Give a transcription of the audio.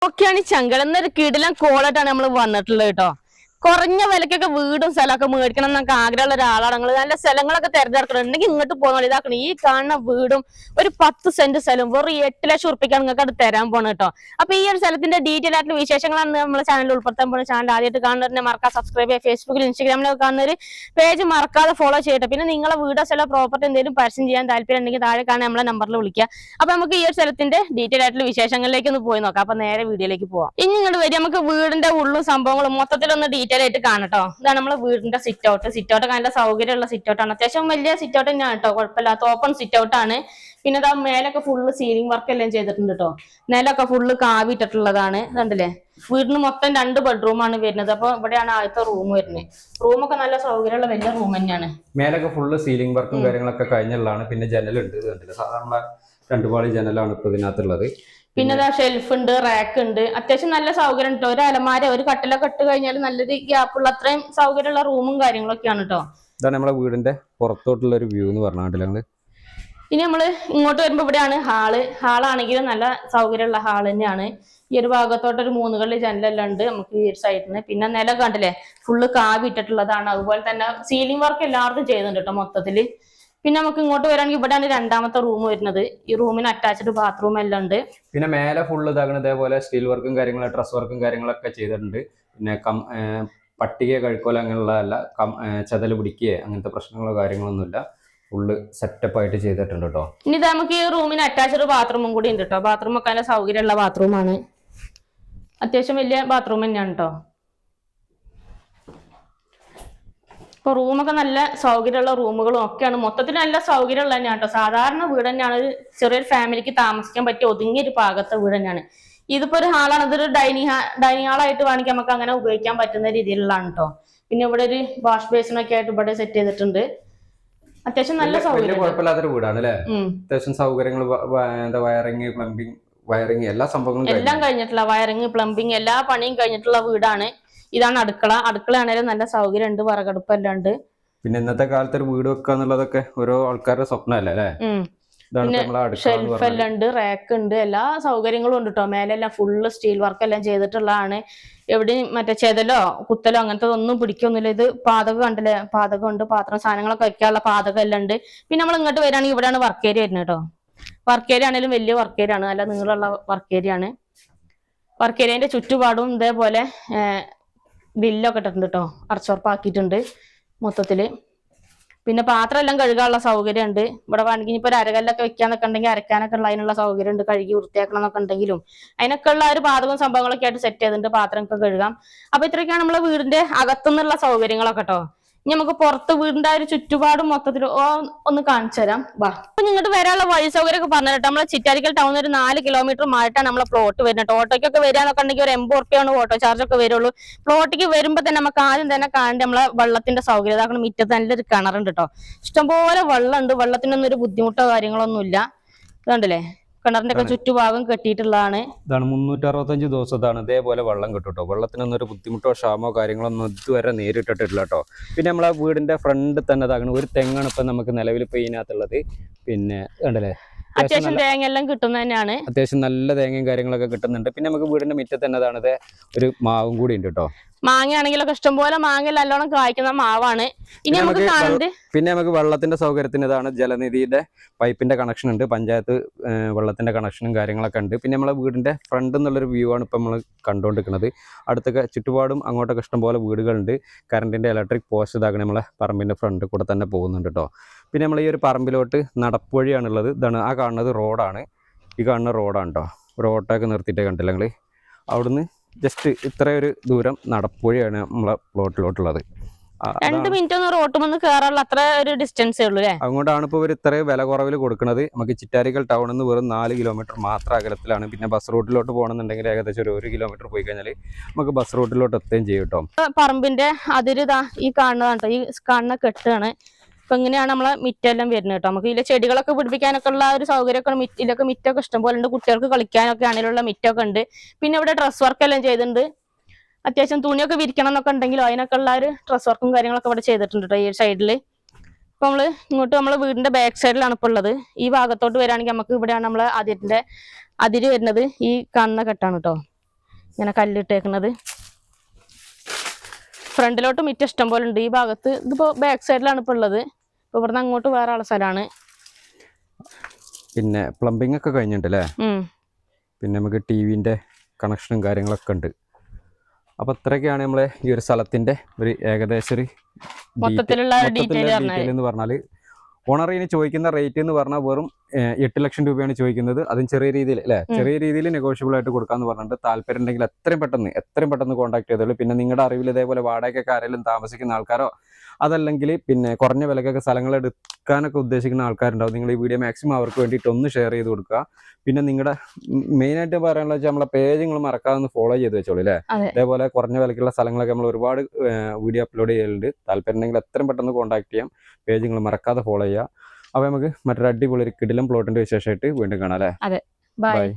ഒക്കെയാണ് ചങ്കടന്നൊരു കിടിലം കോളായിട്ടാണ് നമ്മൾ വന്നിട്ടുള്ളത് കേട്ടോ. കുറഞ്ഞ വിലക്കൊക്കെ വീടും സ്ഥലമൊക്കെ മേടിക്കണം എന്നൊക്കെ ആഗ്രഹമുള്ള ഒരാളാണ് നിങ്ങൾ. നല്ല സ്ഥലങ്ങളൊക്കെ തിരഞ്ഞെടുക്കണം ഉണ്ടെങ്കിൽ ഇങ്ങോട്ട് പോകണം. ഇതാക്കണം ഈ കാണുന്ന വീടും ഒരു 10 സെന്റ് സ്ഥലം വെറും 8 ലക്ഷം ഉറുപ്പിക്കാണ് നിങ്ങൾക്ക് അത് തരാൻ പോകണം കേട്ടോ. അപ്പൊ ഈ ഒരു സ്ഥലത്തിന്റെ ഡീറ്റെയിൽ ആയിട്ടുള്ള വിശേഷങ്ങളാണ് നമ്മുടെ ചാനലിൽ ഉൾപ്പെടുത്താൻ പോകുന്നത്. ചാനൽ ആദ്യമായിട്ട് കാണുന്നവരെ മറക്കാതെ സബ്സ്ക്രൈബ് ചെയ്യുക. ഫേസ്ബുക്കിൽ ഇൻസ്റ്റാഗ്രാമിലൊക്കെ കാണുന്നൊരു പേജ് മറക്കാതെ ഫോളോ ചെയ്യട്ടെ. പിന്നെ നിങ്ങളെ വീടോ സ്ഥലം പ്രോപ്പർട്ടി എന്തെങ്കിലും പരസ്യം ചെയ്യാൻ താല്പര്യം ഉണ്ടെങ്കിൽ താഴെ കാണാൻ നമ്മളെ നമ്പറിൽ വിളിക്കുക. അപ്പൊ നമുക്ക് ഈ ഒരു സ്ഥലത്തിന്റെ ഡീറ്റെയിൽ ആയിട്ടുള്ള വിശേഷങ്ങളിലേക്ക് ഒന്ന് പോയി നോക്കാം. അപ്പൊ നേരെ വീഡിയോയിലേക്ക് പോവാം. ഇനി ഇങ്ങോട്ട് വരും നമുക്ക് വീടിന്റെ ഉള്ളും സംഭവങ്ങളും മൊത്തത്തിലൊന്ന് ആയിട്ട് കാണട്ടോ. ഇതാണ് നമ്മളെ വീടിന്റെ സിറ്റ് ഔട്ട് നല്ല സൗകര്യമുള്ള സിറ്റ് ഔട്ടാണ്. അത്യാവശ്യം വലിയ സിറ്റ് ഔട്ട് തന്നെയാണ് കേട്ടോ. കുഴപ്പമില്ലാത്ത ഓപ്പൺ സിറ്റ് ഔട്ടാണ്. പിന്നെ ഇതാ മേലൊക്കെ ഫുള്ള് സീലിംഗ് വർക്ക് എല്ലാം ചെയ്തിട്ടുണ്ട് കേട്ടോ. നിലൊക്കെ ഫുള്ള് കാവിട്ടിട്ടുള്ളതാണ്. കണ്ടില്ലേ, വീടിന് മൊത്തം 2 ബെഡ്റൂമാണ് വരുന്നത്. അപ്പൊ ഇവിടെയാണ് ആദ്യത്തെ റൂം വരുന്നത്. റൂമൊക്കെ നല്ല സൗകര്യമുള്ള വലിയ റൂം തന്നെയാണ്. മേലൊക്കെ ഫുള്ള് സീലിംഗ് വർക്കും കാര്യങ്ങളൊക്കെ കഴിഞ്ഞുള്ളതാണ്. പിന്നെ ജനലുണ്ട്. കണ്ടില്ല, സാധാരണ 2 പാളി ജനലാണ് ഇപ്പൊ ഇതിനകത്തുള്ളത്. പിന്നെ ഇതാ ഷെൽഫ് ഉണ്ട്, റാക്ക് ഉണ്ട്. അത്യാവശ്യം നല്ല സൗകര്യം കേട്ടോ. ഒരു അലമാര ഒരു കട്ടിലൊക്കെ ഇട്ട് കഴിഞ്ഞാൽ നല്ലൊരു ഗ്യാപ്പുള്ള അത്രയും സൗകര്യമുള്ള റൂമും കാര്യങ്ങളൊക്കെയാണ് കേട്ടോ. ഇതാണ് നമ്മളെ വീടിന്റെ പുറത്തോട്ടുള്ള ഒരു വ്യൂ എന്ന് പറഞ്ഞാൽ ഞങ്ങള്. ഇനി നമ്മള് ഇങ്ങോട്ട് വരുമ്പോ ഇവിടെയാണ് ഹാളാണെങ്കിലും നല്ല സൗകര്യമുള്ള ഹാൾ തന്നെയാണ്. ഈ ഒരു ഭാഗത്തോട്ട് ഒരു 3 കള്ളി ജനലെല്ലാം ഉണ്ട് നമുക്ക് ഈ ഒരു സൈഡിന്. പിന്നെ നില കണ്ടില്ലേ, ഫുള്ള് കാവിട്ടിട്ടുള്ളതാണ്. അതുപോലെ തന്നെ സീലിംഗ് വർക്ക് എല്ലാവർക്കും ചെയ്യുന്നുണ്ട് കേട്ടോ മൊത്തത്തില്. പിന്നെ നമുക്ക് ഇങ്ങോട്ട് വരാണെങ്കിൽ ഇവിടെയാണ് 2ാമത്തെ റൂം വരുന്നത്. ഈ റൂമിന് അറ്റാച്ച്ഡ് ബാത്റൂം എല്ലാം ഉണ്ട്. പിന്നെ മേലെ ഫുള്ള് ഇതാകണം ഇതേപോലെ സ്റ്റീൽ വർക്കും കാര്യങ്ങളും ഡ്രസ് വർക്കും കാര്യങ്ങളൊക്കെ ചെയ്തിട്ടുണ്ട്. പിന്നെ പട്ടിക കഴുക്കോല അങ്ങനെയുള്ളതല്ല, ചതല് പിടിക്കുകയോ അങ്ങനത്തെ പ്രശ്നങ്ങളോ കാര്യങ്ങളൊന്നുമില്ല. ഫുള്ള് സെറ്റപ്പ് ആയിട്ട് ചെയ്തിട്ടുണ്ട് കേട്ടോ. ഇനി നമുക്ക് ഈ റൂമിന് അറ്റാച്ച്ഡ് ബാത്റൂമും കൂടി ഉണ്ട് കേട്ടോ. ബാത്റൂം ഒക്കെ നല്ല സൗകര്യമുള്ള ബാത്റൂമാണ്. അത്യാവശ്യം വലിയ ബാത്റൂം തന്നെയാണ് കേട്ടോ. ഇപ്പൊ റൂമൊക്കെ നല്ല സൗകര്യമുള്ള റൂമുകളും ഒക്കെയാണ്. മൊത്തത്തിൽ നല്ല സൗകര്യമുള്ള തന്നെയാണ് കേട്ടോ. സാധാരണ വീട് തന്നെയാണ്. ചെറിയൊരു ഫാമിലിക്ക് താമസിക്കാൻ പറ്റിയ ഒതുങ്ങിയൊരു പാകത്തെ വീട് തന്നെയാണ്. ഇതിപ്പോ ഒരു ഹാളാണ്. ഇതൊരു ഡൈനിങ് ഹാളായിട്ട് വേണമെങ്കിൽ നമുക്ക് അങ്ങനെ ഉപയോഗിക്കാൻ പറ്റുന്ന രീതിയിലുള്ളതാണ് കേട്ടോ. പിന്നെ ഇവിടെ ഒരു വാഷ് ബേസിനൊക്കെ ആയിട്ട് ഇവിടെ സെറ്റ് ചെയ്തിട്ടുണ്ട്. അത്യാവശ്യം നല്ല സൗകര്യം, കുഴപ്പമില്ലാത്തൊരു വീടാണ് അല്ലെ. അത്യാവശ്യം സൗകര്യങ്ങൾ, വയറിങ്, പ്ലംബിംഗ്, വയറിങ് എല്ലാ സംഭവങ്ങളും എല്ലാം കഴിഞ്ഞിട്ടുള്ള വയറിങ്, പ്ലംബിംഗ് എല്ലാ പണിയും കഴിഞ്ഞിട്ടുള്ള വീടാണ്. ഇതാണ് അടുക്കളയാണേലും നല്ല സൗകര്യം ഉണ്ട്. വിറകടുപ്പെല്ലാം ഉണ്ട്. പിന്നെ ഇന്നത്തെ കാലത്ത് ഒരു വീട് വെക്കുക എന്നുള്ളതൊക്കെ ഓരോ ആൾക്കാരുടെ സ്വപ്നമല്ലേ അല്ലെ. ഷെൽഫ് എല്ലാം ഉണ്ട്, റാക്ക് ഉണ്ട്, എല്ലാ സൗകര്യങ്ങളും ഉണ്ട് കേട്ടോ. മേലെല്ലാം ഫുള്ള് സ്റ്റീൽ വർക്ക് എല്ലാം ചെയ്തിട്ടുള്ളതാണ്. എവിടെയും മറ്റേ ചെതലോ കുത്തലോ അങ്ങനത്തെ ഒന്നും പിടിക്കൊന്നുമില്ല. ഇത് പാതകം കണ്ടില്ലേ, പാതകം ഉണ്ട്, പാത്രം സാധനങ്ങളൊക്കെ വെക്കാനുള്ള പാതകം എല്ലാം ഉണ്ട്. പിന്നെ നമ്മൾ ഇങ്ങോട്ട് വരികയാണെങ്കിൽ ഇവിടെയാണ് വർക്ക് ഏരിയ വരുന്നത് കേട്ടോ. വർക്ക് ഏരിയ ആണെങ്കിലും വലിയ വർക്ക് ഏരിയ ആണ്, നല്ല നീളമുള്ള വർക്ക് ഏരിയ ആണ്. വർക്ക് ഏരിയന്റെ ചുറ്റുപാടും ഇതേപോലെ ബില്ലൊക്കെ ഇട്ടിട്ടുണ്ട് കേട്ടോ. അടച്ചുറപ്പാക്കിയിട്ടുണ്ട് മൊത്തത്തില്. പിന്നെ പാത്രം എല്ലാം കഴുകാനുള്ള സൗകര്യം ഉണ്ട്. ഇവിടെ വേണമെങ്കിൽ ഇപ്പൊ ഒരു അരകല്ലൊക്കെ വെക്കാന്നൊക്കെ ഉണ്ടെങ്കിൽ അരക്കാനൊക്കെ ഉള്ള അതിനുള്ള സൗകര്യം ഉണ്ട്. കഴുകി വൃത്തിയാക്കണം എന്നൊക്കെ ഉണ്ടെങ്കിലും അതിനൊക്കെ ഉള്ള ഒരു പാതകവും സംഭവങ്ങളൊക്കെ ആയിട്ട് സെറ്റ് ചെയ്തിട്ടുണ്ട്. പാത്രമൊക്കെ കഴുകാം. അപ്പൊ ഇത്രയൊക്കെയാണ് നമ്മളെ വീടിന്റെ അകത്തുനിന്നുള്ള സൗകര്യങ്ങളൊക്കെ കേട്ടോ. ഇനി നമുക്ക് പുറത്ത് വീടിന്റെ ഒരു ചുറ്റുപാടും മൊത്തത്തിൽ ഒന്ന് കാണിച്ചു തരാം. വാ. അപ്പൊ നിങ്ങോട്ട് വരാനുള്ള വഴി സൗകര്യം ഒക്കെ പറഞ്ഞു കേട്ടോ. നമ്മളെ ചിറ്റാരിക്കൽ ടൗണിൽ ഒരു 4 കിലോമീറ്റർ മായിട്ടാണ് നമ്മളെ പ്ലോട്ട് വരുന്നത്. ഓട്ടോയ്ക്കൊക്കെ വരാന്നൊക്കെ ഉണ്ടെങ്കിൽ ഒരു 80 ഉറുപ്പിയാണ് ഓട്ടോ ചാർജ് ഒക്കെ വരുള്ളൂ. പ്ലോട്ടിക്ക് വരുമ്പോ തന്നെ നമുക്ക് ആദ്യം തന്നെ കാണേണ്ട നമ്മളെ വെള്ളത്തിന്റെ സൗകര്യം. അതാക്കണം, മുറ്റത്ത് നല്ലൊരു കിണറുണ്ട് കേട്ടോ. ഇഷ്ടംപോലെ വെള്ളമുണ്ട്. വെള്ളത്തിനൊന്നും ഒരു ബുദ്ധിമുട്ടോ കാര്യങ്ങളൊന്നും ഇല്ല. കണ്ടില്ലേ, കിണറിന്റെ ഒക്കെ ചുറ്റുഭാഗം കെട്ടിയിട്ടുള്ളതാണ്. ഇതാണ് 365 ദിവസത്താണ് ഇതേപോലെ വെള്ളം കിട്ടും കേട്ടോ. വെള്ളത്തിനൊന്നും ഒരു ബുദ്ധിമുട്ടോ ക്ഷാമോ കാര്യങ്ങളൊന്നും ഇതുവരെ നേരിട്ടിട്ടില്ല കേട്ടോ. പിന്നെ നമ്മളെ വീടിന്റെ ഫ്രണ്ട് തന്നെ ഇതാകണം ഒരു തെങ്ങാണ് ഇപ്പൊ നമുക്ക് നിലവിൽ ഇപ്പൊ ഇതിനകത്തുള്ളത്. പിന്നെ കണ്ടല്ലേ, അത്യാവശ്യം തേങ്ങ എല്ലാം കിട്ടുന്ന തന്നെയാണ്. അത്യാവശ്യം നല്ല തേങ്ങയും കാര്യങ്ങളൊക്കെ കിട്ടുന്നുണ്ട്. പിന്നെ നമുക്ക് വീടിന്റെ മുറ്റത്ത് തന്നെ അതാണത് ഒരു മാവും കൂടി ഉണ്ട് കേട്ടോ. മാങ്ങയാണെങ്കിലൊക്കെ ഇഷ്ടംപോലെ മാങ്ങ നല്ലോണം കായ്ക്കുന്ന മാവാണ്. ഇനി നമുക്ക് പിന്നെ നമുക്ക് വെള്ളത്തിന്റെ സൗകര്യത്തിന് ഇതാണ് ജലനിധിയുടെ പൈപ്പിന്റെ കണക്ഷൻ ഉണ്ട്. പഞ്ചായത്ത് വെള്ളത്തിന്റെ കണക്ഷനും കാര്യങ്ങളൊക്കെ ഉണ്ട്. പിന്നെ നമ്മളെ വീടിന്റെ ഫ്രണ്ട് എന്നുള്ളൊരു വ്യൂ ആണ് ഇപ്പൊ നമ്മൾ കണ്ടുകൊണ്ടിരിക്കുന്നത്. അടുത്തൊക്കെ ചുറ്റുപാടും അങ്ങോട്ടൊക്കെ ഇഷ്ടംപോലെ വീടുകളുണ്ട്. കറണ്ടിന്റെ ഇലക്ട്രിക് പോസ്റ്റ് ഇതാകണം നമ്മളെ പറമ്പിന്റെ ഫ്രണ്ട് കൂടെ തന്നെ പോകുന്നുണ്ട് കേട്ടോ. പിന്നെ നമ്മൾ ഈ ഒരു പറമ്പിലോട്ട് നടപ്പുവഴിയാണുള്ളത്. ഇതാണ് ആ കാണുന്നത് റോഡാണ്. ഈ കാണുന്ന റോഡാണ് കേട്ടോ. റോഡൊക്കെ നിർത്തിയിട്ട് കണ്ടില്ല ഞങ്ങൾ. അവിടുന്ന് ജസ്റ്റ് ഇത്രയൊരു ദൂരം നടപ്പുവഴിയാണ് നമ്മളെ പ്ലോട്ടിലോട്ടുള്ളത്. 2 മിനിറ്റ് ഒന്ന് റോട്ടുമെന്ന് കയറാനുള്ള അത്ര ഒരു ഡിസ്റ്റൻസേ ഉള്ളൂ അല്ലേ. അതുകൊണ്ടാണ് ഇപ്പോൾ ഇവർ ഇത്രയും വില കുറവിൽ കൊടുക്കുന്നത്. നമുക്ക് ചിറ്റാരിക്കൽ ടൗണിൽ നിന്ന് വെറും 4 കിലോമീറ്റർ മാത്രം അകലത്തിലാണ്. പിന്നെ ബസ് റൂട്ടിലോട്ട് പോകണമെന്നുണ്ടെങ്കിൽ ഏകദേശം ഒരു 1 കിലോമീറ്റർ പോയി കഴിഞ്ഞാൽ നമുക്ക് ബസ് റൂട്ടിലോട്ട് എത്തുകയും ചെയ്യും കേട്ടോ. പറമ്പിന്റെ അതിരിതാ ഈ കാണുന്നതാണ് കേട്ടോ. ഈ കാണുന്ന കെട്ടാണ്. അപ്പൊ ഇങ്ങനെയാണ് നമ്മളെ മിറ്റെല്ലാം വരുന്നത് കേട്ടോ. നമുക്ക് ഇതിലെ ചെടികളൊക്കെ പിടിപ്പിക്കാനൊക്കെ ഉള്ള ഒരു സൗകര്യമൊക്കെ ഇതിലൊക്കെ മിറ്റൊക്കെ ഇഷ്ടംപോലെ ഉണ്ട്. കുട്ടികൾക്ക് കളിക്കാനൊക്കെ ആണെങ്കിലുള്ള മിറ്റൊക്കെ ഉണ്ട്. പിന്നെ ഇവിടെ ഡ്രസ് വർക്ക് എല്ലാം ചെയ്തിട്ടുണ്ട്. അത്യാവശ്യം തുണിയൊക്കെ വിരിക്കണം എന്നൊക്കെ ഉണ്ടെങ്കിലും അതിനൊക്കെ ഉള്ള ഒരു ഡ്രസ് വർക്കും കാര്യങ്ങളൊക്കെ ഇവിടെ ചെയ്തിട്ടുണ്ട് കേട്ടോ ഈ സൈഡിൽ. അപ്പൊ നമ്മള് ഇങ്ങോട്ട് നമ്മളെ വീടിന്റെ ബാക്ക് സൈഡിലാണ് ഇപ്പൊ ഉള്ളത്. ഈ ഭാഗത്തോട്ട് വരികയാണെങ്കിൽ നമുക്ക് ഇവിടെയാണ് നമ്മളെ അതിരി വരുന്നത്. ഈ കാണുന്ന കെട്ടാണ് കേട്ടോ. ഇങ്ങനെ കല്ലിട്ടേക്കുന്നത്. ഫ്രണ്ടിലോട്ട് മിറ്റം ഇഷ്ടം പോലെ ഉണ്ട്. ഈ ഭാഗത്ത് ഇതിപ്പോ ബാക്ക് സൈഡിലാണ് ഇപ്പൊ ഉള്ളത്. ഇപ്പൊ ഇവിടുന്ന് അങ്ങോട്ട് വേറെ ആളെ സ്ഥലമാണ്. പിന്നെ പ്ലംബിംഗ് ഒക്കെ കഴിഞ്ഞിട്ടുണ്ട് അല്ലേ? പിന്നെ നമുക്ക് ടിവിന്റെ കണക്ഷനും കാര്യങ്ങളൊക്കെ ഉണ്ട്. അപ്പൊ ഇത്രയൊക്കെയാണ് നമ്മളെ ഈ ഒരു സ്ഥലത്തിന്റെ ഒരു ഏകദേശം ഒരു മൊത്തത്തിലുള്ള ഡീറ്റെയിൽ എന്ന് പറഞ്ഞാൽ ഓണർ ഇതിന് ചോദിക്കുന്ന റേറ്റ് എന്ന് പറഞ്ഞാൽ വെറും 8 ലക്ഷം രൂപയാണ് ചോദിക്കുന്നത്. അതും ചെറിയ രീതിയിൽ അല്ലേ, ചെറിയ രീതിയിൽ നെഗോഷ്യബിൾ ആയിട്ട് കൊടുക്കാന്ന് പറഞ്ഞിട്ട് താല്പര്യം ഉണ്ടെങ്കിൽ എത്രയും പെട്ടെന്ന് കോൺടാക്ട് ചെയ്തോളൂ. പിന്നെ നിങ്ങളുടെ അറിവിൽ ഇതേപോലെ വാടകയ്ക്കൊക്കെ ആരെങ്കിലും താമസിക്കുന്ന ആൾക്കാരോ അതല്ലെങ്കിൽ പിന്നെ കുറഞ്ഞ വിലക്കൊക്കെ സ്ഥലങ്ങൾ എടുക്കാനൊക്കെ ഉദ്ദേശിക്കുന്ന ആൾക്കാരുണ്ടാവും. നിങ്ങൾ ഈ വീഡിയോ മാക്സിമം അവർക്ക് വേണ്ടിയിട്ട് ഒന്ന് ഷെയർ ചെയ്ത് കൊടുക്കുക. പിന്നെ നിങ്ങളുടെ മെയിനായിട്ട് പറയാനുള്ള വെച്ചാൽ നമ്മളെ പേജ് നിങ്ങൾ മറക്കാതെ ഫോളോ ചെയ്ത് വെച്ചോളൂ അല്ലേ. അതേപോലെ കുറഞ്ഞ വിലക്കുള്ള സ്ഥലങ്ങളൊക്കെ നമ്മൾ ഒരുപാട് വീഡിയോ അപ്ലോഡ് ചെയ്യലുണ്ട്. താല്പര്യം ഉണ്ടെങ്കിൽ എത്രയും പെട്ടെന്ന് കോൺടാക്ട് ചെയ്യാം. പേജ് നിങ്ങൾ മറക്കാതെ ഫോളോ ചെയ്യുക. അപ്പോൾ നമുക്ക് മറ്റൊരു അടിപൊളി ഒരു കിടിലം പ്ലോട്ടിന്റെ വിശേഷമായിട്ട് വീണ്ടും കാണാം അല്ലേ. ബൈ.